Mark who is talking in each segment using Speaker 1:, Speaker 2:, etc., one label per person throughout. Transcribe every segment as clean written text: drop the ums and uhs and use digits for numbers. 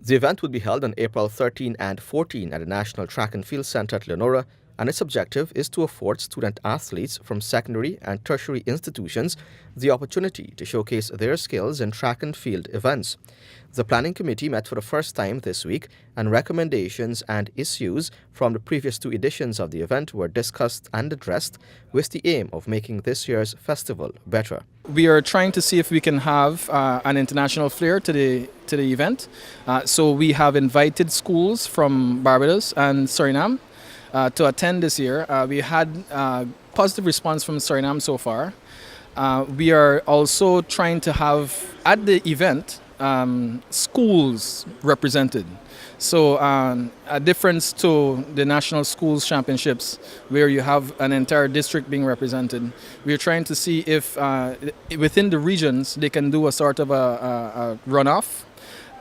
Speaker 1: The event will be held on April 13 and 14 at the National Track and Field Centre at Leonora, and its objective is to afford student athletes from secondary and tertiary institutions the opportunity to showcase their skills in track and field events. The planning committee met for the first time this week, and recommendations and issues from the previous two editions of the event were discussed and addressed with the aim of making this year's festival better.
Speaker 2: We are trying to see if we can have an international flair to the event. So we have invited schools from Barbados and Suriname to attend this year. We had positive response from Suriname so far. We are also trying to have at the event schools represented. So a difference to the National Schools Championships, where you have an entire district being represented. We're trying to see if within the regions they can do a sort of a runoff,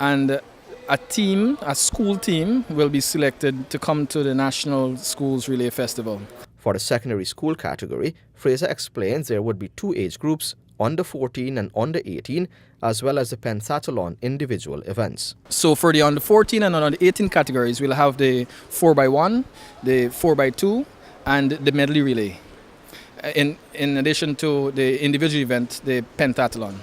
Speaker 2: and a school team will be selected to come to the National Schools Relay Festival.
Speaker 1: For the secondary school category, Fraser explains there would be two age groups, under 14 and under 18, as well as the pentathlon individual events.
Speaker 2: So for the under 14 and under 18 categories, we'll have the 4x1, the 4x2, and the medley relay, in addition to the individual event, the pentathlon.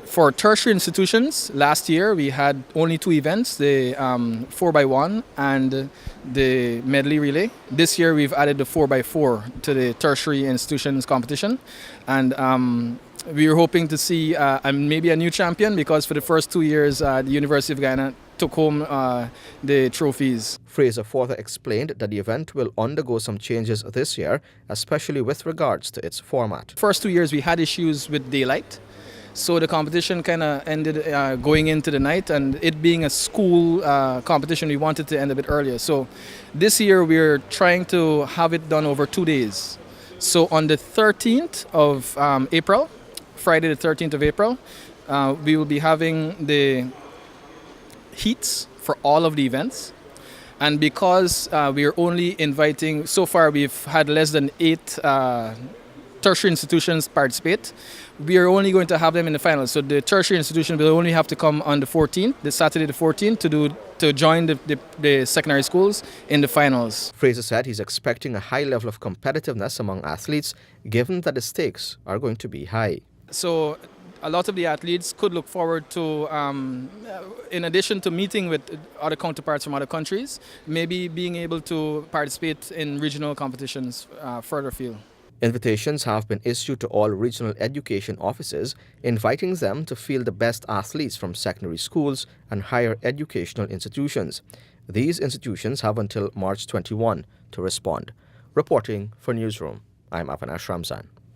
Speaker 2: For tertiary institutions, last year we had only two events, the 4x1 and the medley relay. This year we've added the 4x4 to the tertiary institutions competition, and we were hoping to see maybe a new champion, because for the first 2 years the University of Guyana took home the trophies.
Speaker 1: Fraser further explained that the event will undergo some changes this year, especially with regards to its format.
Speaker 2: First 2 years we had issues with daylight. So the competition kind of ended going into the night, and it being a school competition, we wanted to end a bit earlier. So this year we're trying to have it done over 2 days. So on the 13th of April, Friday the 13th of April, we will be having the heats for all of the events. And because we are only inviting, so far we've had less than 8 tertiary institutions participate. We are only going to have them in the finals. So the tertiary institution will only have to come on the 14th, the Saturday the 14th, to join the secondary schools in the finals.
Speaker 1: Fraser said he's expecting a high level of competitiveness among athletes, given that the stakes are going to be high.
Speaker 2: So a lot of the athletes could look forward to, in addition to meeting with other counterparts from other countries, maybe being able to participate in regional competitions further afield.
Speaker 1: Invitations have been issued to all regional education offices, inviting them to field the best athletes from secondary schools and higher educational institutions. These institutions have until March 21 to respond. Reporting for Newsroom, I'm Avinash Ramzan.